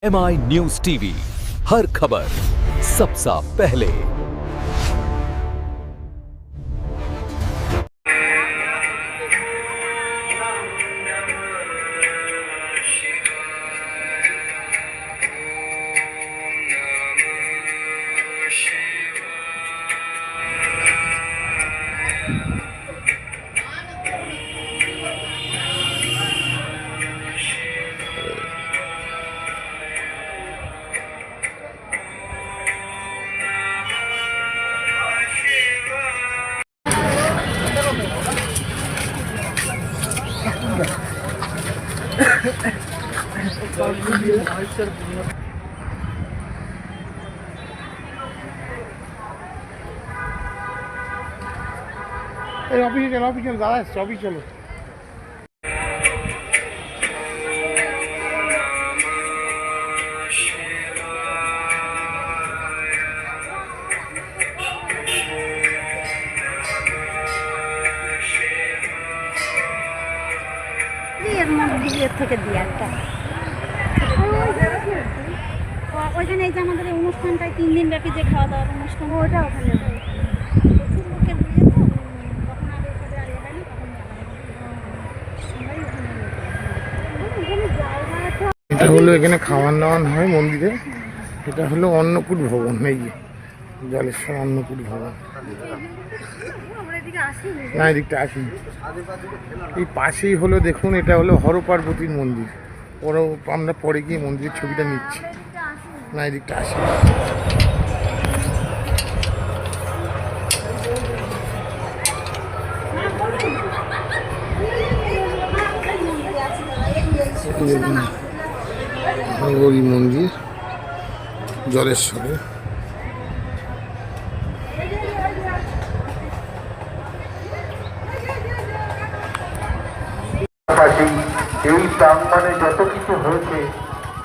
MI news TV, हर खबर सबसे पहले। ऑफिस चलो दादा ऑफिस चलो। এর মধ্যে ইয়ে থেকে দিয়ে একটা ওইখানে এই যে আমাদের এই অনুষ্ঠানটায় 3 দিন ব্যাপী যে খাওয়া দাওয়ার অনুষ্ঠান ওটা ওখানে প্রচুর লোকের বিয়ে তো তখন আর ওখানে আর হয় না তখন এটা হলো এখানে খাওয়ান দাওয়ান হয় মন্দিরে। এটা হলো অন্নকূট ভবন, এই যে জলেশ্বর অন্নকূট ভবন। না এদিকটা আসিনি। এই পাশেই হলো দেখুন, এটা হলো হর পার্বতীর মন্দির। আমরা পরে গিয়ে মন্দিরের ছবিটা নিচ্ছি। না এদিকটা আসি। হরি মন্দির জলেশ্বরে। এই প্রাঙ্গণে যত কিছু হয়েছে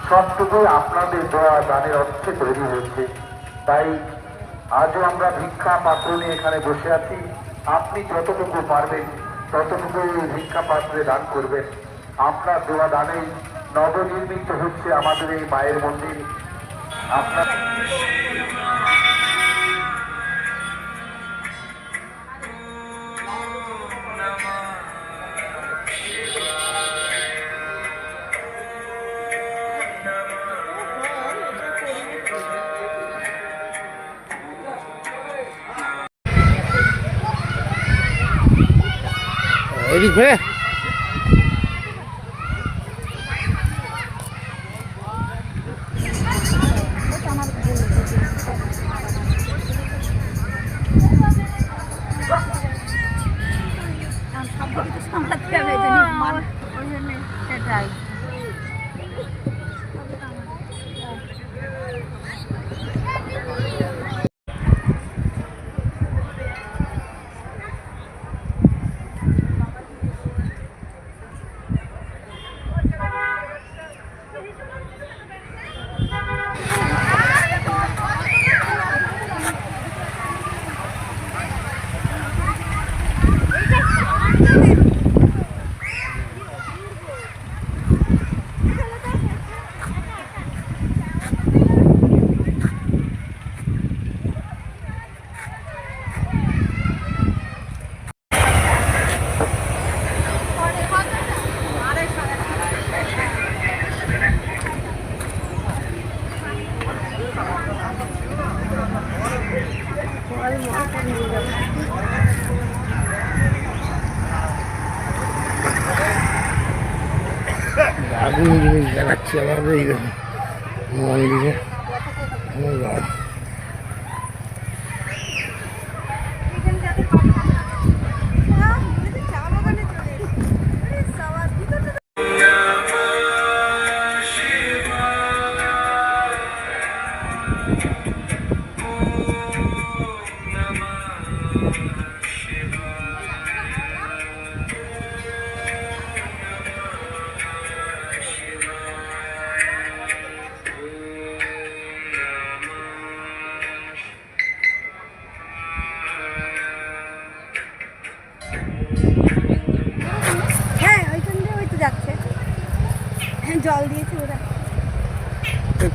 সবটুকুই আপনাদের দেওয়া দানের অর্থে তৈরি হয়েছে। তাই আজও আমরা ভিক্ষা পাত্র নিয়ে এখানে বসে আছি। আপনি যতটুকু পারবেন ততটুকু ভিক্ষা পাত্রে দান করবেন। আপনার দেওয়া দানেই নবনির্মিত হচ্ছে আমাদের এই মায়ের মন্দির। আপনার এদিক ঘুরে সেটাই দারুণ জিনিস দেখাচ্ছি আমাদের এই দেখুন মন্দিরে।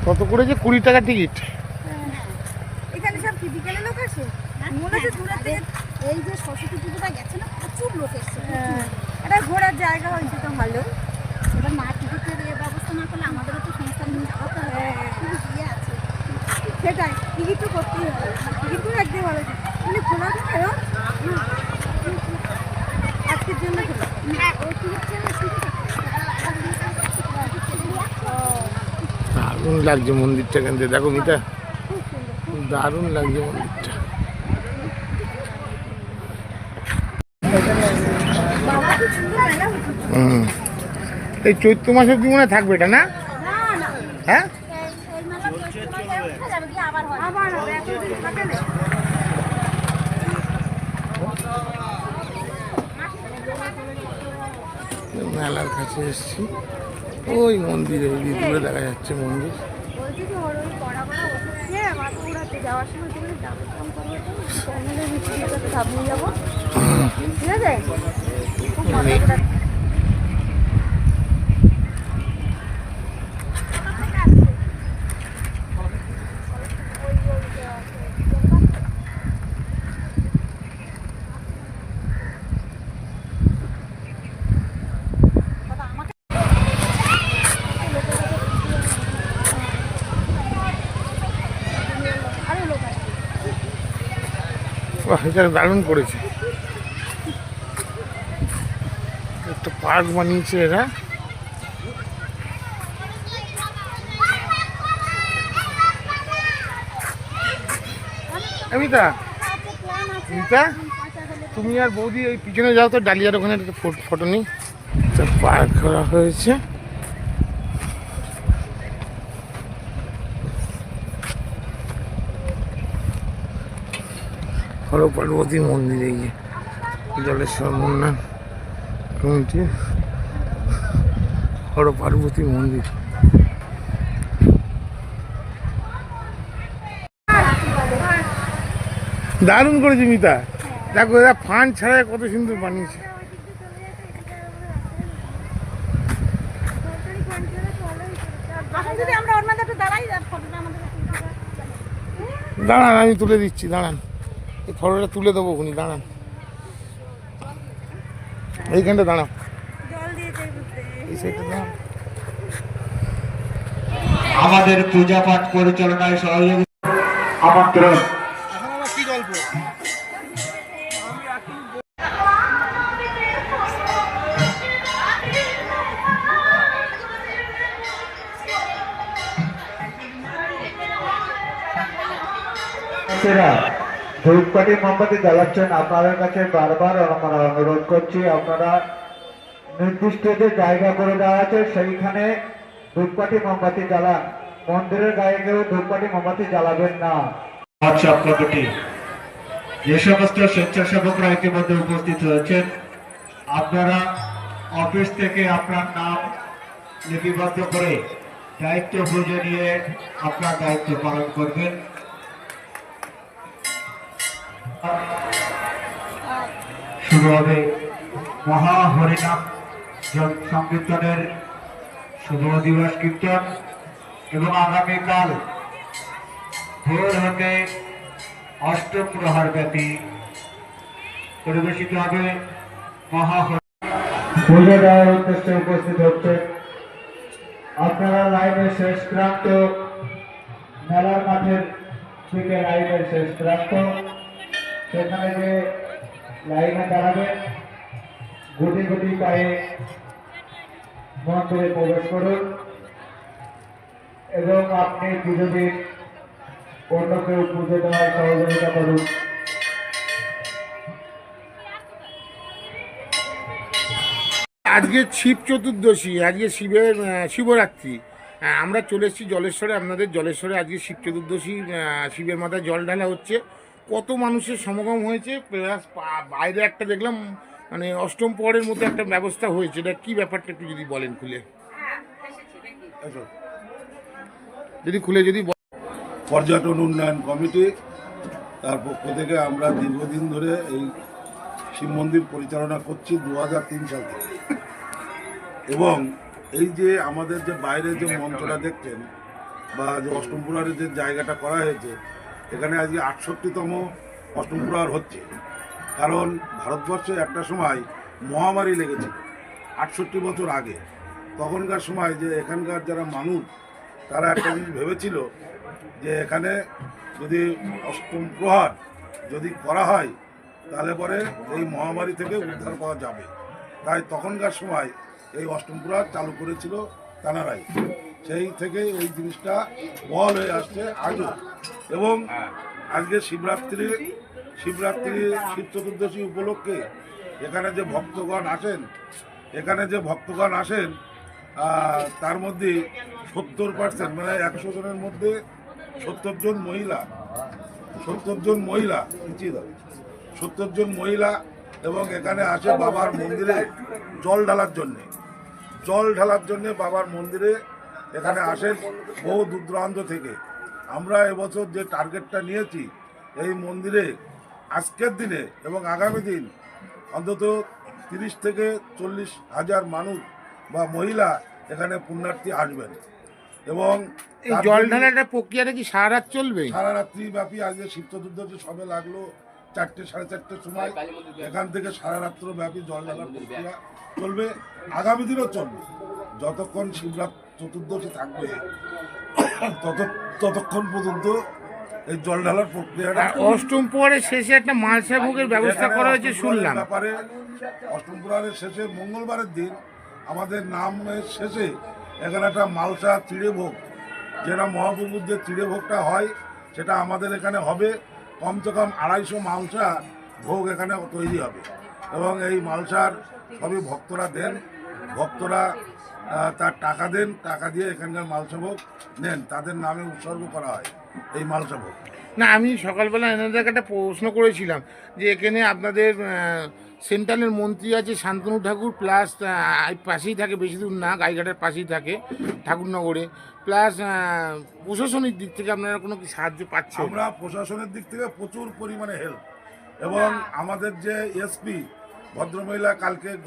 কত করে যে 20 টাকা টিকিট? এখানে সব কি বিকেলে লোক আসে? মনে হচ্ছে দূরের থেকে এই যে সরস্বতী পুজোটা গেছে না, প্রচুর লোক এসছে। এটা ঘোরার জায়গা হয়েছে তো ভালো। এবার না টিকিটের ব্যবস্থা না করলে আমাদেরও তো সংস্থা নিয়ে যাওয়াতে হবে। ইয়ে আছে সেটাই, টিকিট তো করতেই হবে। টিকিট করে একদিন ভালো মানে খোলা থাকে আজকের জন্য খোলা না, ওই টিকিট দারুণ লাগছে মন্দিরটা, কেন দেখো মিতা, দারুণ লাগছে মন্দিরটা। এই চৈত্র মাসে কি মনে হয় থাকবে এটা না? হ্যাঁ, মেলার কাছে এসছি, ওই মন্দিরে দূরে দেখা যাচ্ছে মন্দির। বাহ, এটা দারুণ করেছে, একটা পার্ক বানিয়েছে এরা। মিতা, মিতা, তুমি আর বৌদি ওই পিছনে যাও তো, ডালিয়ার ওখানে একটা ফটো নিই। পার্ক করা হয়েছে, হর পার্বতী মন্দির, এই যে জলেশ্বর মুন্না কমিটি হর পার্বতী মন্দির। দারুণ করেছে মিতা, দেখো এরা ফান্ড ছাড়া কত সুন্দর বানিয়েছে। দাঁড়ান, আমি তুলে দিচ্ছি, দাঁড়ান, এই ফটোটা তুলে দেবো খুনি, দাঁড়ান, এইখানটা দাঁড়াও, এই সাইডটা দাঁড়ান। আমাদের পূজা পাঠ পরিচালনায় সহযোগিতা আমন্ত্রণ। কি গল্প? ধূপকাঠি মোমবাতি জ্বালাচ্ছেন, আপনাদের কাছে বারবার আমরা অনুরোধ করছি, আপনারা নির্দিষ্ট যে জায়গা করে দেওয়া আছে সেইখানে ধূপকাঠি মোমবাতি জ্বালান। মন্দিরের গায়ে কেউ ধূপকাঠি মোমবাতি জ্বালাবেন না। হোয়াটসঅ্যাপ কমিটি যে সমস্ত স্বেচ্ছাসেবকরা ইতিমধ্যে উপস্থিত হয়েছেন, আপনারা অফিস থেকে আপনার নাম লিপিবদ্ধ করে দায়িত্ব বুঝে নিয়ে আপনার দায়িত্ব পালন করবেন। শুরু হবে মহা হরিনাম সংকীর্তনের শুভ দিবস কীর্তন এবং আগামীকাল ভোর হতে অষ্টপ্রহর ব্যাপী পরিবেশিত হবে মহা পুজো দেওয়ার উদ্দেশ্যে উপস্থিত হচ্ছে। আপনারা লাইনের শেষ প্রান্ত, মেলার মাঠের দিকে লাইনের শেষ প্রান্ত, সেখানে যে লাইনে দাঁড়াবেন, গুটি গুটি পায়ে মন্দিরে প্রবেশ করুন এবং আপনি পুজো দিন, অন্য কেউ পুজো দেওয়ার সহযোগিতা করুন। আজকে শিব চতুর্দশী, আজকে শিবরাত্রি। আমরা চলে এসেছি জলেশ্বরে, আপনাদের জলেশ্বরে আজকে শিব চতুর্দশী, শিবের মাথায় জল ঢালা হচ্ছে। কত মানুষের সমাগম হয়েছে, প্লাস বাইরে একটা দেখলাম মানে অষ্টম প্রহরের মতো একটা ব্যবস্থা হয়েছে। এটা কি ব্যাপারটা একটু যদি বলেন খুলে, যদি পর্যটন উন্নয়ন কমিটি তার পক্ষ থেকে আমরা দীর্ঘদিন ধরে এই শিব মন্দির পরিচালনা করছি 2003 সাল থেকে। এবং এই যে আমাদের যে বাইরে যে মঞ্চটা দেখছেন, বা যে অষ্টম প্রহরের যে জায়গাটা করা হয়েছে, এখানে আজকে 68তম অষ্টম প্রহর হচ্ছে। কারণ ভারতবর্ষে একটা সময় মহামারী লেগেছিল 68 বছর আগে। তখনকার সময় যে এখানকার যারা মানুষ, তারা একটা জিনিস ভেবেছিল যে এখানে যদি অষ্টম প্রহর যদি করা হয় তাহলে পরে এই মহামারী থেকে উদ্ধার পাওয়া যাবে। তাই তখনকার সময় এই অষ্টম প্রহর চালু করেছিল তানারাই। সেই থেকে এই জিনিসটা বল হয়ে আসছে আজও। এবং আজকে শিব চতুর্দশী উপলক্ষে এখানে যে ভক্তগণ আসেন, তার মধ্যে 70% মানে 100 জনের মধ্যে 70 জন মহিলা এবং এখানে আসে বাবার মন্দিরে জল ঢালার জন্যে বাবার মন্দিরে এখানে আসেন বহু দূর দূরান্ত থেকে। আমরা এবছর যে টার্গেটটা নিয়েছি, এই মন্দিরে আজকের দিনে এবং আগামী দিন অন্তত 30 থেকে 40 হাজার মানুষ বা মহিলা এখানে পুণ্যার্থী আসবেন। এবং এই জল ঢালার প্রক্রিয়াটা কি সারা রাত চলবে? সারা রাত্রি ব্যাপী আজকে শিব চতুর্দশী সবে লাগলো 4টে সাড়ে 4টের সময়। এখান থেকে সারা রাত্র ব্যাপী জল ঢালার প্রক্রিয়া চলবে, আগামী দিনও চলবে। যতক্ষণ শিবরাত্রি চতুর্দশী থাকবে ততক্ষণ পর্যন্ত এই জল ঢালার প্রক্রিয়াটা। অষ্টম প্রহরের শেষে একটা মালসা ভোগের ব্যবস্থা করা হয়েছে শুনলাম। ব্যাপারে অষ্টম প্রহরের শেষে মঙ্গলবারের দিন আমাদের নামের শেষে এখানে একটা মালসা চিড়ে ভোগ, যেটা মহাপ্রভুর যে চিড়ে ভোগটা হয় সেটা আমাদের এখানে হবে। কমসে কম 250 মালসা ভোগ এখানে তৈরি হবে। এবং এই মালসার সবই ভক্তরা দেন, ভক্তরা তার টাকা দেন, টাকা দিয়ে এখানকার মালসা ভোগ নেন, তাদের নামে উৎসর্গ করা হয় এই মালসা ভোগ। না, আমি সকালবেলা এনাদের একটা প্রশ্ন করেছিলাম যে এখানে আপনাদের সেন্ট্রালের মন্ত্রী আছে শান্তনু ঠাকুর, প্লাস পাশেই থাকে, বেশি দূর না, গাইঘাটের পাশেই থাকে ঠাকুরনগরে, প্লাস প্রশাসনিক দিক থেকে আপনারা কোনো কি সাহায্য পাচ্ছেন? আমরা প্রশাসনের দিক থেকে প্রচুর পরিমাণে হেল্প, এবং আমাদের যে এসপি ভদ্রমহিলা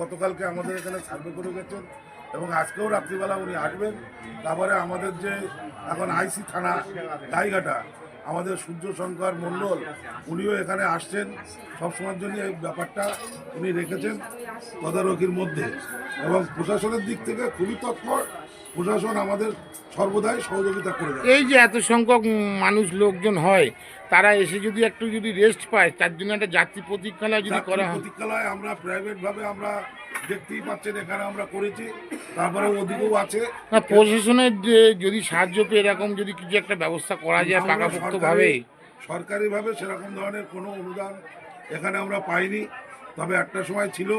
গতকালকে আমাদের এখানে সার্ভে করে গেছেন এবং আজকেও রাত্রিবেলা উনি আসবেন। তারপরে আমাদের যে এখন আইসি থানা গাইঘাটা আমাদের সূর্যশঙ্কর মণ্ডল, উনিও এখানে আসছেন। সবসময়ের জন্য এই ব্যাপারটা উনি রেখেছেন তদারকির মধ্যে, এবং প্রশাসনের দিক থেকে খুবই তৎপর। প্রশাসন আমাদের সর্বদাই সহযোগিতা করে দেয়। এই যে এত সংখ্যক মানুষ লোকজন হয়, তারা এসে যদি একটু রেস্ট পায়, তার জন্য একটা যাত্রী প্রতীক্ষালয় যদি করা হয়। প্রতীক্ষালয় আমরা প্রাইভেটভাবে আমরা দেখতেই পাচ্ছেন এখানে আমরা করেছি, তারপরে ওদিকেও আছে। না, প্রশাসনের যদি সাহায্য পেয়ে এরকম যদি কিছু একটা ব্যবস্থা করা যায় পাকাপোক্তভাবে। সরকারিভাবে সেরকম ধরনের কোনো অনুদান এখানে আমরা পাইনি। তবে একটা সময় ছিল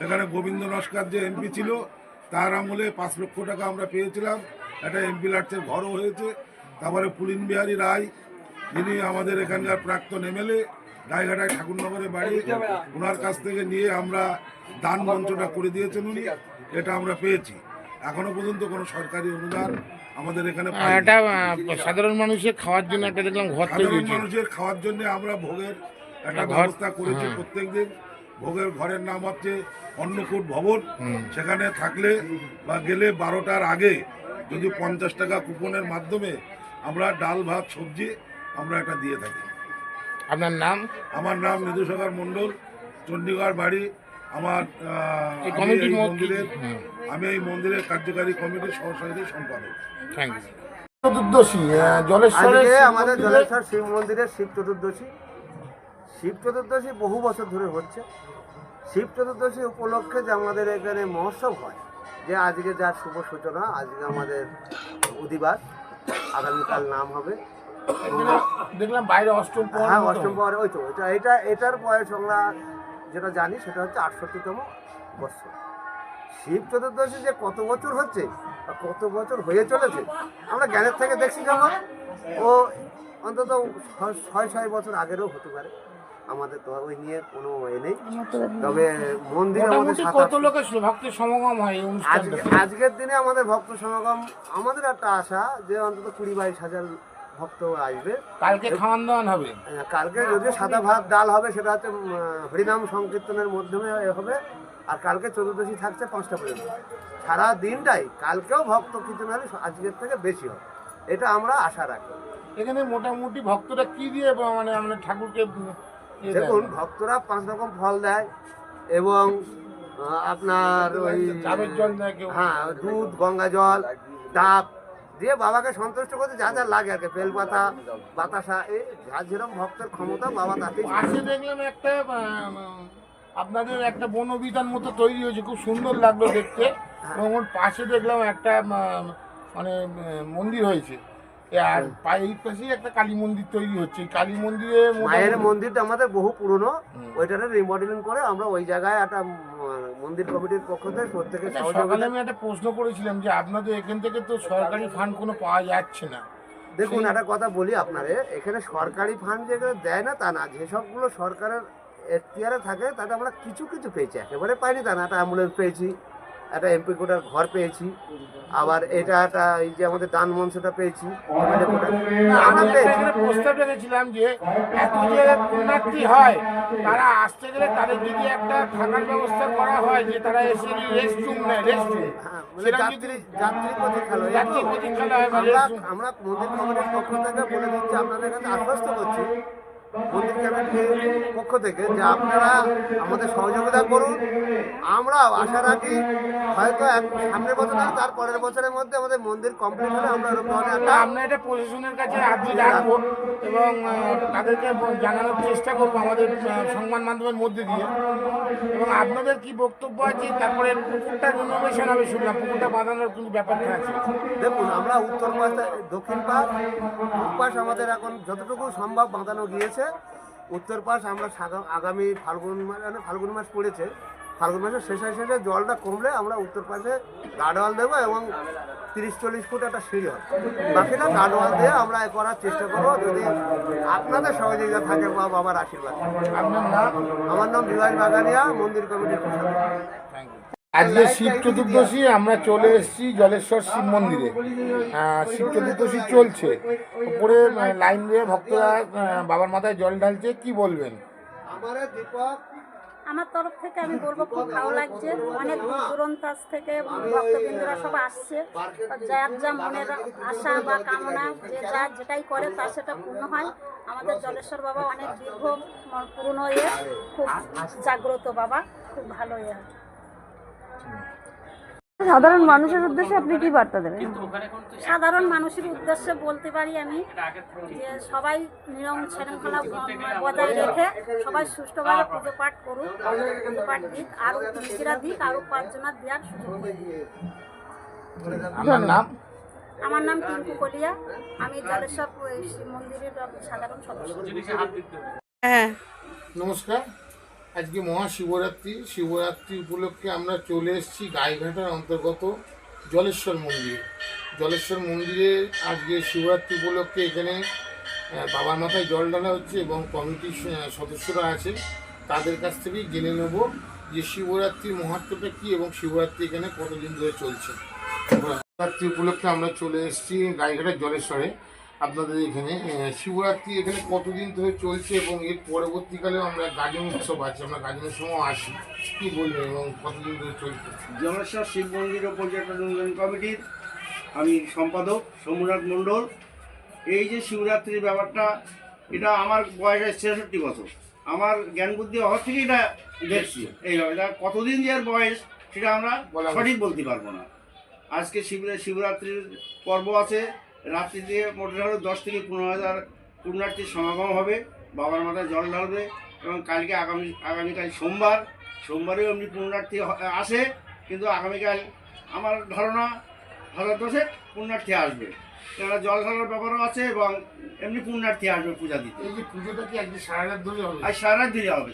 এখানে গোবিন্দ নস্কর যে এমপি ছিল, তার আমলে 5 লক্ষ টাকা আমরা পেয়েছিলাম, একটা এমপি লাটসের ঘরও হয়েছে। তারপরে পুলিন বিহারী রায়, যিনি আমাদের এখানকার প্রাক্তন এমএলএ, গাইঘাটায় ঠাকুরনগরে বাড়ি, ওনার কাছ থেকে নিয়ে আমরা দান মঞ্চটা করে দিয়েছেন উনি, এটা আমরা পেয়েছি। এখনো পর্যন্ত কোনো সরকারি অনুদান আমাদের এখানে পাইনি। এটা সাধারণ মানুষের খাওয়ার জন্য একটা দেখলাম ঘর তৈরি সাধারণ হয়েছে। মানুষের খাওয়ার জন্য আমরা ভোগের একটা ঘর, ব্যবস্থা করেছি হ্যাঁ। প্রত্যেকদিন। ভোগের ঘরের নাম হচ্ছে অন্নকূট ভবন। সেখানে থাকলে বা গেলে 12টার আগে যদি 50 টাকা কুপনের মাধ্যমে আমরা ডাল ভাত সবজি আমরা এটা দিয়ে থাকি। আপনার নাম? আমার নাম নিদুসাগর মণ্ডল, চণ্ডীগড় বাড়ি আমার। এই আমি কমিটির এই মধ্যে মন্দিরের আমি এই মন্দিরের কার্যকারী কমিটির সহসারথী সম্পাদক। Thank you. চতুর্দশী জলেশ্বরের আজকে শিব আমাদের মন্দিরে- জলেশ্বর শিব মন্দিরের শিব চতুর্দশী বহু বছর ধরে হচ্ছে। শিব চতুর্দশী উপলক্ষে যে আমাদের এখানে মহোৎসব হয়, যে আজকে যার শুভ সূচনা, আজকে আমাদের অধিবাস, আগামীকাল নাম হবে। দেখলাম বাইরে অষ্টম প্রহর হ্যাঁ, মতো। অষ্টম প্রহরে, ওই তো এটার বয়স আমরা যেটা জানি সেটা হচ্ছে 68তম বৎসর। শিব চতুর্দশী যে কত বছর হচ্ছে আর কত বছর হয়ে চলেছে আমরা জ্ঞানের থেকে দেখছি, কেমন ও অন্তত 6 বছর আগেরও হতে পারে। আমাদের তো ওই নিয়ে কোনো নেই। তবে মন্দিরে আমাদের মোটামুটি 7-8 কত লোকের ভক্তের সমাগম হয় এই অনুষ্ঠানটা? আজকের দিনে আমাদের ভক্ত সমাগম, আমাদের একটা আশা যে অন্তত 20-22 হাজার ভক্ত আসবে। কালকে খাওয়ান দাওয়ান হবে। কালকে যদি সাদা ভাত ডাল হবে, সেটা হচ্ছে হরিনাম সংকীর্তনের মাধ্যমে হবে। আর কালকে চতুর্দশী থাকছে 5টা পর্যন্ত, সারা দিনটাই। কালকেও ভক্ত কীর্তন হলে আজকের থেকে বেশি হবে। এটা আমরা আশা রাখি। এখানে মোটামুটি ভক্তরা কি দিয়ে মানে আমরা ঠাকুরকে ইয়ে দেন? দেখুন, ভক্তরা 5 রকম ফল দেয় এবং আপনার ওই ডাবের জল দেয় কেউ। হ্যাঁ, দুধ, গঙ্গা জল, ডাব দিয়ে বাবাকে সন্তুষ্ট করতে যা যা লাগে আর কি, বেলপাতা, বাতাসা, এই যার যেরকম ভক্তের ক্ষমতা বাবা তাতেই। পাশে দেখলাম একটা আপনাদের একটা বনবিধান মতো তৈরি হয়েছে, খুব সুন্দর লাগলো দেখতে। এবং ওর পাশে দেখলাম একটা মানে মন্দির হয়েছে, আর এই পাশেই একটা কালী মন্দির তৈরি হচ্ছে। এই কালী মন্দিরে মায়ের মন্দিরটা আমাদের বহু পুরনো, ওইটারে রিমডেলিং করে আমরা ওই জায়গায় একটা মন্দির কমিটির পক্ষ থেকে প্রত্যেকে সকালে আমি একটা প্রশ্ন করেছিলাম যে আপনাদের এখান থেকে তো সরকারি ফান্ড কোনো পাওয়া যাচ্ছে না। দেখুন, একটা কথা বলি আপনারে, এখানে সরকারি ফান্ড যেগুলো দেয় না তা না, যেসবগুলো সরকারের এখতিয়ারে থাকে তাতে আমরা কিছু কিছু পেয়েছি, একেবারে পাইনি তা না। একটা অ্যাম্বুলেন্স পেয়েছি, একটা এমপি কোটার ঘর পেয়েছি, আবার এটা একটা এই যে আমাদের দান মঞ্চটা পেয়েছি, আমি এখানে প্রস্তাব রেখেছিলাম যে এত যে পুণ্যার্থী হয় তারা আসতে গেলে তাদের যদি একটা থাকার ব্যবস্থা করা হয়, যে তারা এসে রেস্টরুম নেয়, রেস্টরুম যাত্রী প্রতীক্ষালয় যাত্রী প্রতীক্ষালয় বা আমরা মন্দির কমিটির পক্ষ থেকে বলে দিচ্ছি, আপনাদের কাছে আশ্বস্ত করছি মন্দির কমিটির পক্ষ থেকে যে আপনারা আমাদের সহযোগিতা করুন। আমরা আশা রাখি হয়তো সামনের বছর না, তার পরের বছরের মধ্যে আমাদের মন্দির কমপ্লিট হলে আমরা আমরা এটা প্রশাসনের কাছে আর্জি রাখবো এবং তাদেরকে জানানোর চেষ্টা করবো আমাদের সংবাদ মাধ্যমের মধ্যে দিয়ে। এবং আপনাদের কি বক্তব্য আছে? তারপরে পুকুরটা রিনোভেশন হবে শুনলাম, পুকুরটা বাঁধানোর কিন্তু ব্যাপারটা আছে। দেখুন, আমরা উত্তর পাশ, দক্ষিণ পাশ, পূর্ব পাশ আমাদের এখন যতটুকু সম্ভব বাঁধানো গিয়েছে। উত্তর পাশ আমরা আগামী ফাল্গুন মাস পড়েছে, ফাল্গুন মাসের শেষে জলটা কমলে আমরা উত্তর পাশে গার্ডওয়াল দেবো এবং 30-40 ফুট একটা সিঁড়ি হবে। বাকিটা গার্ডওয়াল দিয়ে আমরা করার চেষ্টা করবো, যদি আপনাদের সহযোগিতা থাকে বা বাবার আশীর্বাদ। আপনার নাম? আমার নাম বিভাস বাগানিয়া, মন্দির কমিটির প্রধান। আজকে শিব চতুর্দশী, আমরা চলে এসেছি জলেশ্বর শিব মন্দিরে। শিব চতুর্দশী চলছে, উপরে লাইন দিয়ে ভক্তরা বাবার মাথায় জল ঢালছে, কি বলবেন? আমার তরফ থেকে আমি বলবো খুব ভালো লাগছে। অনেক দূর দূরান্ত থেকে ভক্তবৃন্দরা সব আসছে, যার যা মনের আশা বা কামনা, যে যা যেটাই করে তার সেটা পূর্ণ হয়। আমাদের জলেশ্বর বাবা অনেক দীর্ঘ পুরনো খুব জাগ্রত বাবা, খুব ভালো সাধারণ মানুষের উদ্দেশ্যে আপনি কি বার্তা দেবেন? সাধারণ মানুষের উদ্দেশ্যে বলতে পারি আমি যে সবাই নিয়ম শৃঙ্খলা বজায় রেখে সবাই সুষ্ঠুভাবে পুজো পাঠ করুক, পুজো পাঠ দিক, আরও নিজেরা দিক, আরও 5 জনের দেওয়ার সুযোগ দিক। আপনার নাম? আমার নাম টিঙ্কু কলিয়া, আমি জলেশ্বর শিব মন্দিরের সাধারণ সদস্য। হ্যাঁ, নমস্কার। আজকে মহাশিবরাত্রি, শিবরাত্রি উপলক্ষে আমরা চলে এসেছি গাইঘাটার অন্তর্গত জলেশ্বর মন্দিরে। জলেশ্বর মন্দিরে আজকে শিবরাত্রি উপলক্ষে এখানে বাবার মাথায় জল ঢালা হচ্ছে এবং কমিটির সদস্যরা আছে, তাদের কাছ থেকেই জেনে নেব যে শিবরাত্রির মাহাত্ম্যটা কী এবং শিবরাত্রি এখানে কতদিন ধরে চলছে। শিবরাত্রি উপলক্ষে আমরা চলে এসেছি গাইঘাটার জলেশ্বরে। আপনাদের এখানে শিবরাত্রি এখানে কতদিন ধরে চলছে এবং এর পরবর্তীকালেও আমরা গাজন উৎসব আছে, আমরা গাজনের সময় আসি, কী বলবেন এবং কতদিন ধরে চলছে? জলেশ্বর শিব মন্দির ও পর্যটন উন্নয়ন কমিটির আমি সম্পাদক সোমনাথ মণ্ডল। এই যে শিবরাত্রির ব্যাপারটা, এটা আমার বয়স 66 বছর, আমার জ্ঞান বুদ্ধি হওয়ার থেকে এটা দেখছি। এইভাবে এটা কতদিন যে এর বয়স সেটা আমরা সঠিক বলতে পারবো না। আজকে শিবরাত্রির পর্ব আছে, রাত্রিতে মোটামুটি 10 থেকে 15,000 পুণ্যার্থীর সমাগম হবে, বাবার মাথায় জল ঢালবে। এবং কালকে আগামীকাল সোমবারেও এমনি পুণ্যার্থী আসে, কিন্তু আগামীকাল আমার ধারণা 1000 পুণ্যার্থী আসবে, কেননা জল ঢালার ব্যাপারও আছে এবং এমনি পুণ্যার্থী আসবে পূজা দিতে। এই যে পুজোটা কি আজকে সারা রাত ধরে হবে? আর সারা রাত ধরে হবে,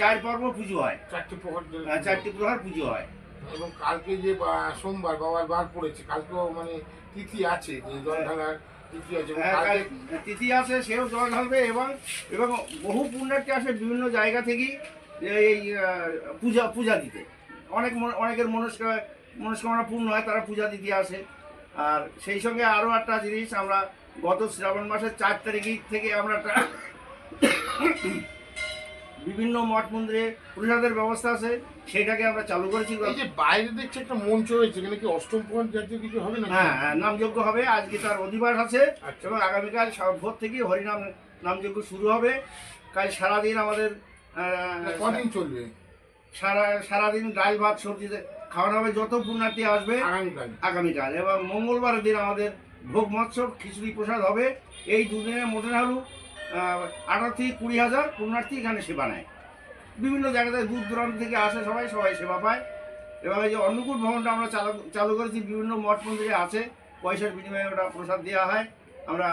4 পর্ব পুজো হয়, 4টি প্রহর ধরে। 4টি প্রহর পুজো হয়। এবং কালকে যে সোমবার বাবার বার পড়েছে, কালকেও মানে তিথি আছে, যে জল ঢালার তিথি আছে, তিথি আছে, সেও জল ঢালবে। এবং বহু পুণ্যার্থী আসে বিভিন্ন জায়গা থেকেই এই পূজা দিতে। অনেকের মনস্কামনা পূর্ণ হয়, তারা পূজা দিতে আসে। আর সেই সঙ্গে আরও একটা জিনিস, আমরা গত শ্রাবণ মাসের 4 তারিখ থেকে আমরা বিভিন্ন মঠ মন্দিরে প্রসাদের ব্যবস্থা আছে, সেটাকে আমরা চালু করেছি। এই যে বাইরে দেখছি একটা মঞ্চ হয়েছে, এখানে কি অষ্টম প্রহর জাতীয় কিছু হবে না? হ্যাঁ হ্যাঁ, নামযজ্ঞ হবে, আজকে তার অধিবাস আছে আচ্ছা। এবং আগামীকাল ভোর থেকে হরিনাম নামযজ্ঞ শুরু হবে। কাল সারাদিন আমাদের কদিন চলবে? সারাদিন ডাল ভাত সবজি খাওয়ানো হবে যত পুণ্যার্থী আসবে আগামীকাল, এবং মঙ্গলবারের দিন আমাদের ভোগ মহোৎসব, খিচুড়ি প্রসাদ হবে। এই দুদিনে মোটে হলো 18 থেকে 20,000 পুণ্যার্থী এখানে সেবা নেয়। বিভিন্ন জায়গাতে দূর দূরান্ত থেকে আসে, সবাই সেবা পায়। এবং এই যে অন্নকূট ভবনটা আমরা চালু করেছি, বিভিন্ন মঠ মন্দিরে আছে, পয়সার বিনিময়ে ওটা প্রসাদ দেওয়া হয়। আমরা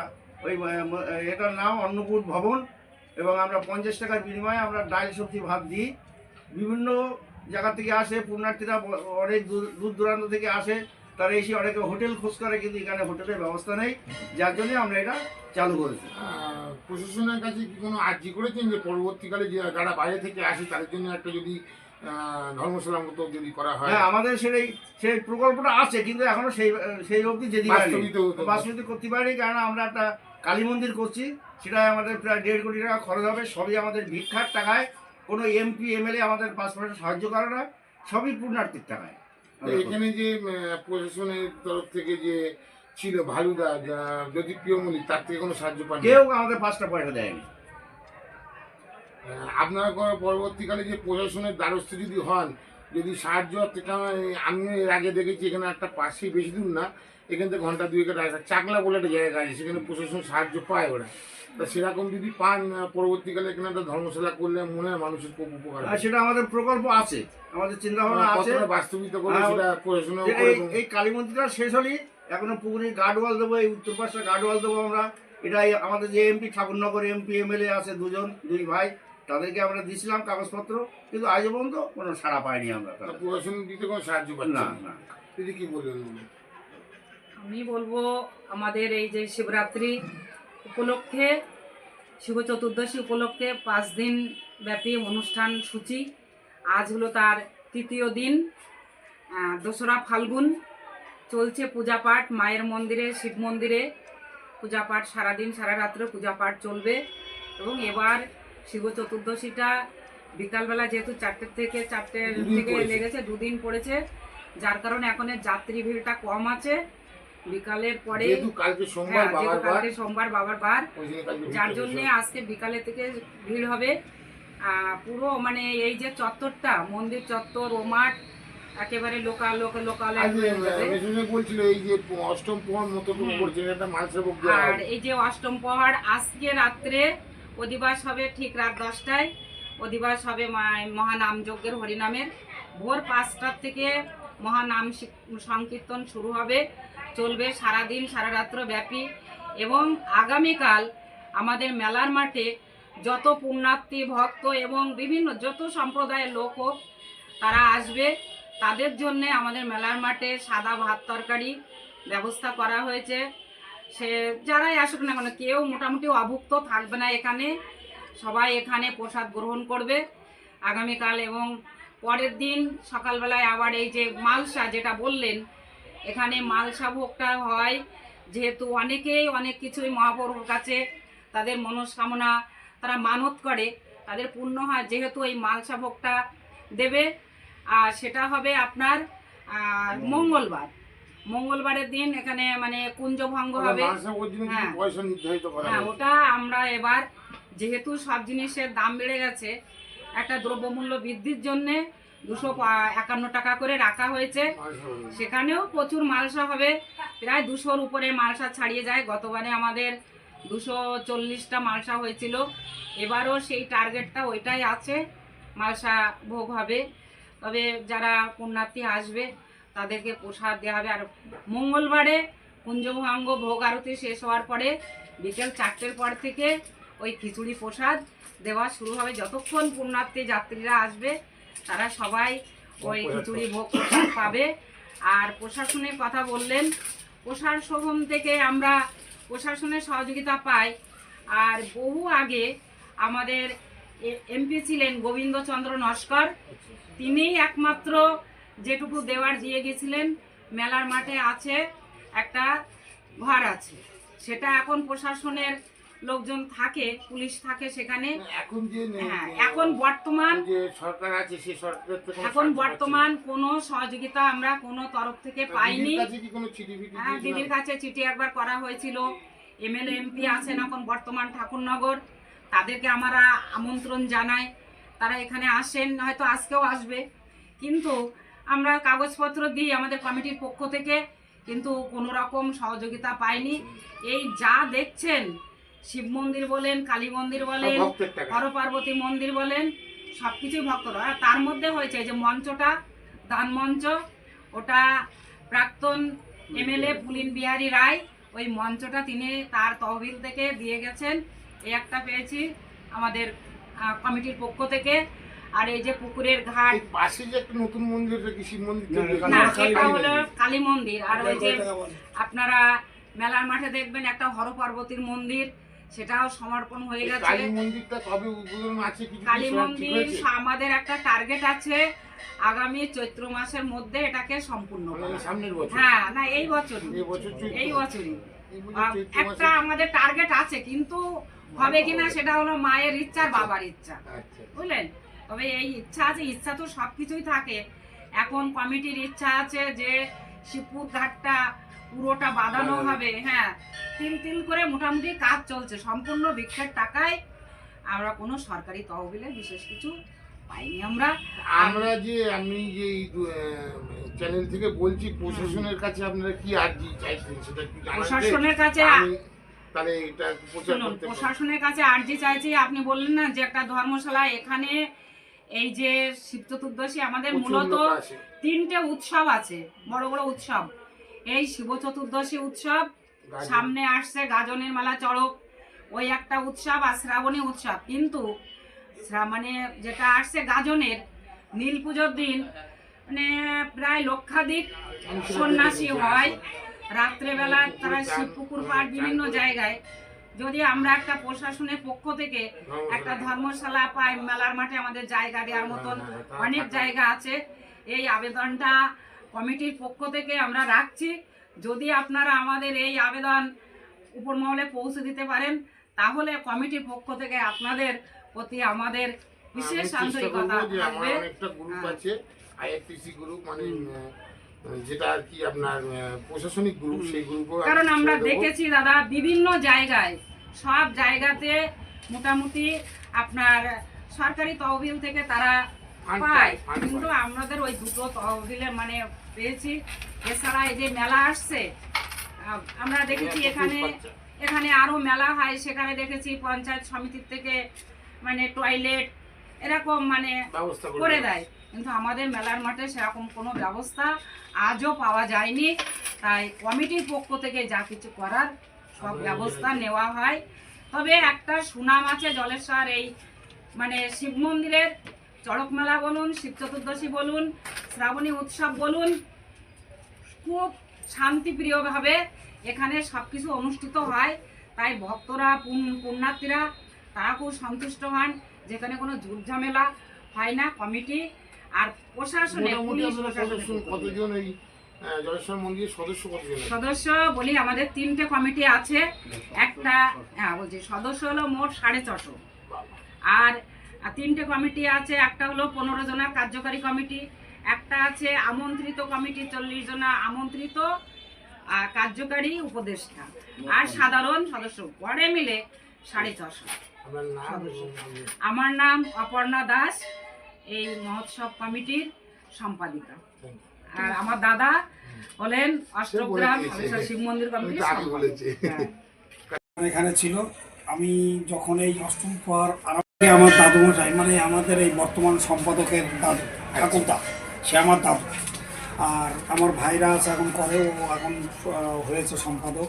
ওই এটার নাম অন্নকূট ভবন, এবং আমরা 50 টাকার বিনিময়ে আমরা ডাল সবজি ভাত দিই। বিভিন্ন জায়গা থেকে আসে পুণ্যার্থীরা, অনেক দূর দূরান্ত থেকে আসে, তারা এসে অনেকে হোটেল খোঁজ করে, কিন্তু এখানে হোটেলের ব্যবস্থা নেই, যার জন্য আমরা এটা চালু করেছি। প্রশাসনের কাছে কি কোনো আর্জি করেছেন যে পরবর্তীকালে যে যারা বাইরে থেকে আসে তাদের জন্য একটা যদি ধর্মশালার মতো যদি করা হয়? হ্যাঁ, আমাদের সেই প্রকল্পটা আছে, কিন্তু এখনো সেই অবধি যেতে বাস্তবিত করতে পারিনি, কারণ আমরা একটা কালী মন্দির করছি, সেটা আমাদের প্রায় 1.5 কোটি টাকা খরচ হবে। সবই আমাদের ভিক্ষার টাকায়, কোনো এমপি এমএলএ আমাদের 5% সাহায্য করে না, সবই পুণ্যার্থীর টাকায়। এখানে যে প্রশাসনের তরফ থেকে যে ছিল ভালুদা জ্যোতিপ্রিয় মল্লিক, তার থেকে কোনো সাহায্য পান? কেউ আমাদের 5টা পয়সা দেয়নি। আপনারা পরবর্তীকালে যে প্রশাসনের দ্বারস্থ যদি হন, যদি সাহায্য, আমি এর আগে দেখেছি এখানে একটা পাশেই, বেশি দূর না, এখান থেকে ঘন্টা 2-এর রাস্তা, চাকলা বলে একটা জায়গা আছে, সেখানে প্রশাসন সাহায্য পায় ওরা। তা সেরকম যদি পান পরবর্তীকালে এখানে একটা ধর্মশালা করলে মনে হয় মানুষের খুব উপকার হয়। সেটা আমাদের প্রকল্প আছে, আমাদের চিন্তা ভাবনা আছে, বাস্তবিত করে সেটা প্রশাসনের। এই কালী মন্দিরটা শেষ হলেই এখনো পুকুরে গার্ডওয়াল দেবো, এই উত্তর পাশটা গার্ডওয়াল দেবো আমরা। এটাই আমাদের যে এমপি ঠাকুরনগর এমপি এমএলএ আছে, দুই ভাই, তাদেরকে আমরা দিয়েছিলাম কাগজপত্র, কিন্তু আজ পর্যন্ত কোনো সাড়া পাইনি আমরা। প্রশাসন দিতে কোনো সাহায্য পাচ্ছি না না। দিদি কি বলবেন? আমি বলবো, আমাদের এই যে শিবরাত্রি উপলক্ষে, শিব চতুর্দশী উপলক্ষে 5 দিন ব্যাপী অনুষ্ঠান সূচি, আজ হলো তার 3য় দিন। 2রা ফাল্গুন চলছে পূজাপাঠ, মায়ের মন্দিরে, শিব মন্দিরে পূজাপাঠ, সারাদিন সারা রাত্রে পূজাপাঠ চলবে। এবং এবার শিব চতুর্দশীটা বিকালবেলা, যেহেতু 4টে থেকে লেগেছে, 2 দিন পড়েছে, যার কারণে এখন যাত্রী ভিড়টা কম আছে। বিকালের পরে কালকে সোমবার বাবার বার, যার জন্য আজকে বিকালে থেকে ভিড় হবে। পুরো মানে এই যে চত্বরটা, মন্দির চত্বর ও মাঠ একেবারে লোকাল বলছিল। এই যে অষ্টম প্রহর মতো আর এই যে অষ্টম প্রহর আজকে রাত্রে অধিবাস হবে, ঠিক রাত 10টায় অধিবাস হবে মহানাম যজ্ঞের, হরিনামের। ভোর 5টার থেকে মহানাম সংকীর্তন শুরু হবে, চলবে সারাদিন সারা রাত্র ব্যাপী। এবং আগামীকাল আমাদের মেলার মাঠে যত পুণ্যার্থী ভক্ত এবং বিভিন্ন যত সম্প্রদায়ের লোক হোক, তারা আসবে। তাদের জন্যে আমাদের মেলার মাঠে সাদা ভাত তরকারি ব্যবস্থা করা হয়েছে। সে যারাই আসুক না কেন, কেউ মোটামুটি অভুক্ত থাকবে না এখানে, সবাই এখানে প্রসাদ গ্রহণ করবে আগামীকাল। এবং পরের দিন সকালবেলায় আবার এই যে মালসা, যেটা বললেন, এখানে মালসা ভোগটা হয়, যেহেতু অনেকেই অনেক কিছুই মহাপ্রভুর কাছে তাদের মনস্কামনা তারা মানত করে, তাদের পূর্ণ হয়, যেহেতু এই মালসা ভোগটা দেবে। আর সেটা হবে আপনার মঙ্গলবারের দিন এখানে মানে কুঞ্জভঙ্গ হবে। হ্যাঁ, ওটা আমরা এবার, যেহেতু সব জিনিসের দাম বেড়ে গেছে, একটা দ্রব্যমূল্য বৃদ্ধির জন্যে 251 টাকা করে রাখা হয়েছে। সেখানেও প্রচুর মালসা হবে, প্রায় 200-র উপরে মালসা ছাড়িয়ে যায়। গতবারে আমাদের 240টা মালসা হয়েছিল, এবারও সেই টার্গেটটা ওইটাই আছে, মালসা ভোগ হবে। তবে যারা পুণ্যার্থী আসবে তাদেরকে প্রসাদ দেওয়া হবে। আর মঙ্গলবারে কুঞ্জভঙ্গ ভোগ আরতি শেষ হওয়ার পরে বিকেল 4টের পর থেকে ওই খিচুড়ি প্রসাদ দেওয়া শুরু হবে। যতক্ষণ পুণ্যার্থী যাত্রীরা আসবে তারা সবাই ওই খিচুড়ি ভোগ প্রসাদ পাবে। আর প্রশাসনের কথা বললেন, প্রশাসন থেকে আমরা প্রশাসনের সহযোগিতা পাই। আর বহু আগে আমাদের এমপি ছিলেন গোবিন্দচন্দ্র নস্কর, তিনিই একমাত্র যেটুকু দেওয়ার দিয়ে গেছিলেন। মেলার মাঠে আছে একটা ঘর আছে, সেটা এখন প্রশাসনের লোকজন থাকে, পুলিশ থাকে সেখানে। এখন যে হ্যাঁ, এখন বর্তমান যে সরকার আছে সেই সরকার থেকে কোনো এখন সাহায্য বর্তমান কোনো সহযোগিতা আমরা কোনো তরফ থেকে পাচ্ছি না। পাইনি। দিদির কাছে কি কোনো চিঠি ফিঠি হ্যাঁ, দিয়েছিলেন? দিদির কাছে চিঠি একবার করা হয়েছিল। এমএলএ এমপি আছেন এখন বর্তমান ঠাকুরনগর, তাদেরকে আমরা আমন্ত্রণ জানাই, তারা এখানে আসেন, হয়তো আজকেও আসবে, কিন্তু আমরা কাগজপত্র দিই আমাদের কমিটির পক্ষ থেকে, কিন্তু কোনো রকম সহযোগিতা পাইনি। এই যা দেখছেন, শিব মন্দির বলেন, কালী মন্দির বলেন, সব ভক্তের টাকা। হর পার্বতী মন্দির বলেন, সব কিছুই ভক্তরা। আর তার মধ্যে হয়েছে যে মঞ্চটা, দান মঞ্চ, ওটা প্রাক্তন এমএলএ পুলিন বিহারী রায়, ওই মঞ্চটা তিনি তার তহবিল থেকে দিয়ে গেছেন। এই একটা পেয়েছি আমাদের কমিটির পক্ষ থেকে। আর এই যে পুকুরের ঘাট, এই পাশে যে একটা নতুন মন্দির, এটা কি শিব মন্দির? না এটা হলো কালী মন্দির। আর ওই যে আপনারা মেলার মাঠে দেখবেন একটা হর পার্বতীর মন্দির, সেটাও সমর্পণ হয়ে গেছে। কালী মন্দিরটা কবে উদ্বোধন আছে? কিছু কালী ঠিক মন্দির হয়েছে? আমাদের একটা টার্গেট আছে, আগামী চৈত্র মাসের মধ্যে এটাকে সম্পূর্ণ মানে করা। সামনের বছর? হ্যাঁ, না এই বছর, এই বছর চৈত্র এই বছরই এই বছর চৈত্র একটা মাসে? আমাদের টার্গেট আছে, কিন্তু হবে কিনা সেটা হলো মায়ের ইচ্ছা আর বাবার ইচ্ছা, আচ্ছা। বুঝলেন। তবে এই ইচ্ছা আছে, ইচ্ছা তো সবকিছুই থাকে। এখন কমিটির ইচ্ছা আছে যে শিবপুর ঘাটটা পুরোটা বাঁধানো হবে। হ্যাঁ, তিল তিল করে মোটামুটি কাজ চলছে, সম্পূর্ণ ভিক্ষার টাকায়। আমরা কোনো সরকারি তহবিলে বিশেষ কিছু পাইনি। আমরা যে আমি যে চ্যানেল থেকে বলছি, প্রশাসনের কাছে আপনারা কি আর্জি চাইছেন সেটা কি জানান? প্রশাসনের কাছে তাহলে এটা প্রচার শুনুন, করতে পারি। প্রশাসনের কাছে আর্জি চাইছি। আপনি বললেন না যে একটা ধর্মশালা, এখানে এই যে শিব চতুর্দশী আমাদের প্রচুর মূলত লোক আসে। 3টে উৎসব আছে, বড় বড় উৎসব। এই শিব চতুর্দশী উৎসব, গাজন। সামনে আসছে গাজনের মেলা চড়ক, ওই একটা উৎসব, আর শ্রাবণী উৎসব। কিন্তু মানে যেটা আসছে গাজনের নীল পুজোর দিন, মানে প্রায় লক্ষাধিক সন্ন্যাসী হয় রাত্রেবেলা, তারা শিবপুকুর পাড় বিভিন্ন জায়গায়। যদি আমরা একটা প্রশাসনের পক্ষ থেকে একটা ধর্মশালা পাই, মেলার মাঠে আমাদের জায়গা দেওয়ার মতন অনেক জায়গা আছে, এই আবেদনটা কমিটির পক্ষ থেকে আমরা রাখছি। যদি আপনারা আমাদের এই আবেদন উপর মহলে পৌঁছে দিতে পারেন, তাহলে কমিটির পক্ষ থেকে আপনাদের প্রতি আমাদের বিশেষ আন্তরিকতা থাকবে। একটা গ্রুপ আছে, আইআরটিসি গ্রুপ, মানে যেটা আর কি আপনার প্রশাসনিক গ্রুপ, সেই গ্রুপও কারণ আমরা দেখেছি দাদা, বিভিন্ন জায়গায়, সব জায়গাতে মোটামুটি আপনার সরকারি তহবিল থেকে তারা পায়, কিন্তু আমাদের ওই দুটো তহবিলে মানে পেয়েছি। এছাড়া এই যে মেলা আসছে, আমরা দেখেছি এখানে আরো মেলা হয়, সেখানে দেখেছি পঞ্চায়েত সমিতির থেকে মানে টয়লেট এরকম মানে করে দেয়, কিন্তু আমাদের মেলার মাঠে সেরকম কোনো ব্যবস্থা আজও পাওয়া যায়নি। তাই কমিটির পক্ষ থেকে যা কিছু করার সব ব্যবস্থা নেওয়া হয়। তবে একটা সুনাম আছে জলেশ্বর, এই মানে শিব মন্দিরের চড়ক মেলা বলুন, শিব চতুর্দশী বলুন, শ্রাবণী উৎসব বলুন, খুব শান্তিপ্রিয়ভাবে এখানে সব কিছু অনুষ্ঠিত হয়। তাই ভক্তরা, পুণ্যার্থীরা তারা খুব সন্তুষ্ট হন, যেখানে কোনো ঝুটঝামেলা হয় না। কমিটি আর প্রশাসনে কতজন এই জলেশ্বর মন্দিরের সদস্য কতজন? সদস্য বলি আমাদের 3টে কমিটি আছে। একটা বলছি সদস্য হলো মোট 650, আর 3টে কমিটি আছে। একটা হলো 15 জনের কার্যকারী কমিটি, একটা আছে আমন্ত্রিত কমিটি 40 জন আমন্ত্রিত কার্যকারী উপদেষ্টা, আর সাধারণ সদস্য পরে মিলে 650 সদস্য। আমার নাম অপর্ণা দাস, এই মহোৎসব কমিটির সম্পাদিকা। আর আমার দাদা হলেন অষ্টগ্রাম শিব মন্দির কমিটির সম্পাদক। এখানে ছিল, আমি যখন এই অষ্টম প্রহর আরম্ভে আমার দাদুমশাই, মানে আমাদের এই বর্তমান সম্পাদকের দাদু, ঠাকুরদা, সে আমার দাদু। আর আমার ভাইরা আছে এখন করে, ও এখন হয়েছে সম্পাদক,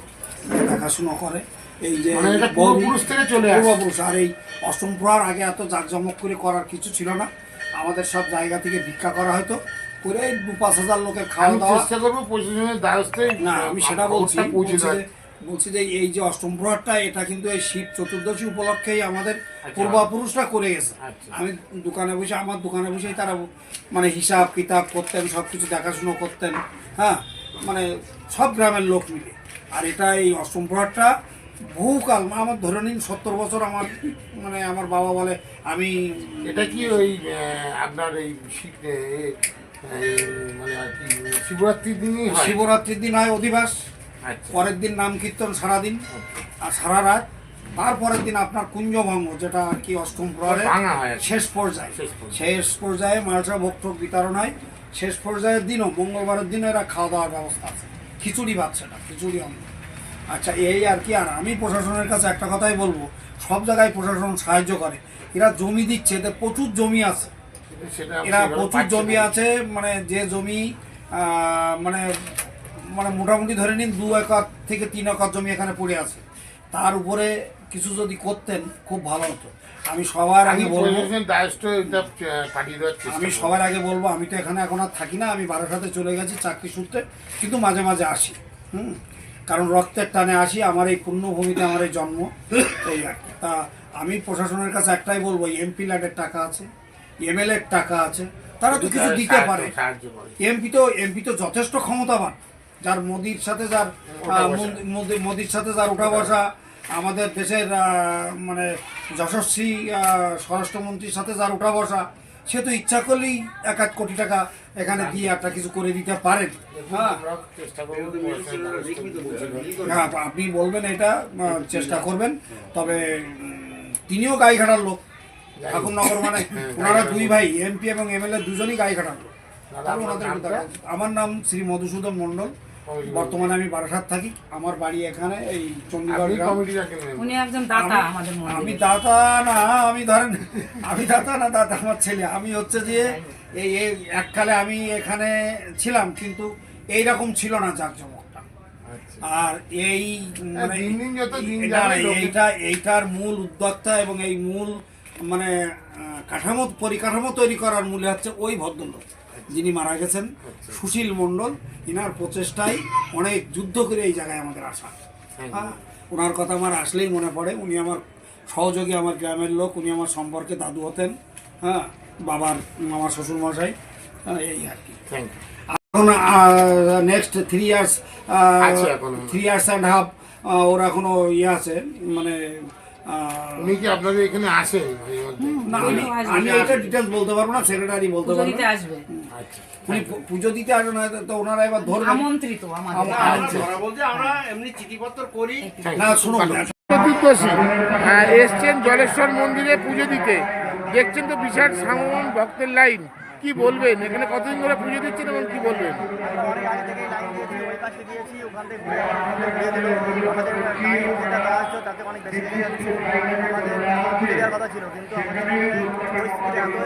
দেখাশুনো করে। এই যে পূর্বপুরুষ। আর এই অষ্টম প্রহর আগে এত জাঁকজমক করে করার কিছু ছিল না, আমাদের সব জায়গা থেকে ভিক্ষা করা হয়তো, করে 2-5 হাজার লোকের খাওয়া দাওয়া। চেষ্টা করবো প্রশাসনের দ্বারস্থে। না, আমি সেটা বলছি যে এই যে অষ্টম প্রহরটা, এটা কিন্তু এই শিব চতুর্দশী উপলক্ষেই আমাদের পূর্বপুরুষরা করে গেছে। আমি আমার দোকানে বসেই তারা মানে হিসাব কিতাব করতেন, সব কিছু দেখাশুনো করতেন, হ্যাঁ, মানে সব গ্রামের লোক মিলে। আর এটা এই অষ্টম প্রহরটা বহুকাল, আমার ধরে নিন 70 বছর আমার মানে আমার বাবা বলে আমি এটা কি ওই আপনার এই মানে আর কি শিবরাত্রির দিনই হয়? শিবরাত্রির দিন হয় অধিবাস, আচ্ছা। পরের দিন নাম কীর্তন সারাদিন আর সারা রাত, তারপরের দিন আপনার কুঞ্জভঙ্গ, যেটা আর কি অষ্টম প্রহরে ভাঙা হয় আর কি। শেষ পর্যায়ে মালসা ভোগ বিতরণ হয়। শেষ পর্যায়ের দিনও মঙ্গলবারের দিনও এরা খাওয়া দাওয়ার ব্যবস্থা আছে, খিচুড়ি ভাত, সেটা খিচুড়ি অন্ন। আচ্ছা, এই আর কি। আর আমি প্রশাসনের কাছে একটা কথাই বলবো, সব জায়গায় প্রশাসন সাহায্য করে, এরা জমি দিচ্ছে, এদের প্রচুর জমি আছে, এরা প্রচুর জমি আছে, মানে যে জমি মানে মানে মোটামুটি ধরে নিন 2 একর থেকে 3 একর জমি এখানে পড়ে আছে, তার উপরে কিছু যদি করতেন খুব ভালো হতো। আমি সবার আগে বলবো, আমি তো এখানে এখন আর থাকি না, আমি বারাসাতে চলে গেছি চাকরি সূত্রে, কিন্তু মাঝে মাঝে আসি, কারণ রক্তের টানে আসি, আমার এই পুণ্যভূমিতে আমার এই জন্ম, এই আর কি। তা আমি প্রশাসনের কাছে একটাই বলবো, এমপি ল্যাডের টাকা আছে, এমএলএ এর টাকা আছে, তারা তো কিছু দিতে পারে। এমপি তো যথেষ্ট ক্ষমতাবান, যার মোদির সাথে যার উঠা বসা, আমাদের দেশের মানে যশস্বী স্বরাষ্ট্রমন্ত্রীর সাথে যার উঠা বসা, সে তো ইচ্ছা করলেই 1-1 কোটি টাকা এখানে দিয়ে একটা কিছু করে দিতে পারেন। হ্যাঁ, আপনি বলবেন এটা, চেষ্টা করবেন। তবে তিনিও গাইঘাটার লোক, ঠাকুরনগর, মানে ওনারা 2 ভাই, এমপি এবং এমএলএ দুজনই গাইঘাটার লোক। আমার নাম শ্রী মধুসূদন মণ্ডল, বর্তমানে আমি বারাসাত থাকি, আমার বাড়ি এখানে এই চণ্ডীগড় গ্রাম। উনি একজন দাতা আমাদের মধ্যে। আমি দাতা না, আমি দাতা না, দাতা আমার ছেলে। আমি হচ্ছে যে এই এককালে আমি এখানে ছিলাম, কিন্তু এইরকম ছিল না জাঁকজমকটা। আর এই মানে এইটার মূল উদ্যোক্তা এবং এই মূল মানে পরিকাঠামো তৈরি করার মূলে হচ্ছে ওই ভদ্রলোক যিনি মারা গেছেন, সুশীল মণ্ডল। এনার প্রচেষ্টায় অনেক যুদ্ধ করে এই জায়গায় আমাদের আসা। হ্যাঁ, ওনার কথা আমার আসলেই মনে পড়ে। উনি আমার সহযোগী, আমার গ্রামের লোক, উনি আমার সম্পর্কে দাদু হতেন। হ্যাঁ, আমার শ্বশুরমশাই, এই আর কি। এখন নেক্সট 3 ইয়ার্স 3.5 ওর এখনো ইয়ে আছে, মানে উনি কি আপনাদের এখানে আসেন? না, আমি এটা ডিটেলস বলতে পারবো না, সেক্রেটারি বলতে পারবো। উনি পুজো দিতে আসেন, তো ওনারা এবার ধরবেন আমন্ত্রিত। আমরা এমনি চিঠিপত্র করি না। শুনুন, চতুর্দশী এসছেন জলেশ্বর মন্দিরে পুজো দিতে, দেখছেন তো বিশাল সামন ভক্তের লাইন, কি বলবেন? এখানে কতদিন ধরে পুজো দিচ্ছেন এবং কি বলবেন? অনেক আগে থেকেই লাইন দিয়েছি, ওই পাশে দিয়েছি, ওখান থেকে ঘুরে দিল। আমাদের লাইন যেটা দেওয়া হচ্ছে তাতে অনেক বেশি লেগে যাচ্ছে, আমাদের পুজো দেওয়ার কথা ছিল, কিন্তু আমাদের পরিস্থিতিতে এত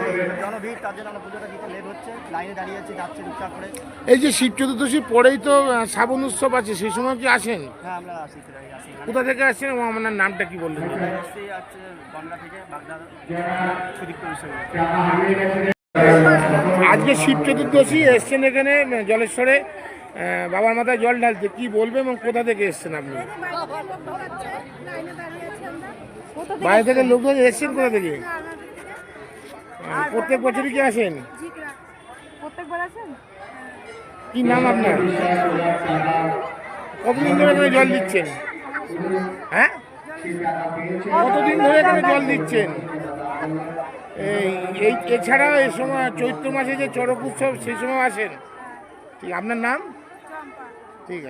জনভিড়, তার জন্য আমরা পুজোটা দিতে লেট হচ্ছে, লাইনে দাঁড়িয়ে আছি, যাচ্ছে টুকটাক করে। এই যে শিব চতুর্দশীর পরেই তো শ্রাবণ উৎসব আছে, সেই সময় কি আসেন? হ্যাঁ, আমরা আসি। কোথা থেকে আসছেন এবং আপনার নামটা কি বললেন? আসছি হচ্ছে বনগা থেকে, বাগদার সুদীপ্ত বিষয়। আজকে শিব চতুর্দশী, এসছেন এখানে জলেশ্বরে বাবার মাথায় জল ঢালতে, কি বলবেন এবং কোথা থেকে এসছেন আপনি? বাইরে থেকে লোকজন এসছেন, কোথা থেকে? প্রত্যেক বছরই কি আসেন? প্রত্যেকবার আসেন? কি নাম আপনার? কতদিন ধরে এখানে জল দিচ্ছেন? হ্যাঁ, কতদিন ধরে এখানে জল দিচ্ছেন? এই এছাড়া এই সময় চৈত্র মাসে যে চড়ক উৎসব, সেই সময় আসেন। ঠিক, আপনার নাম? ঠিক আছে।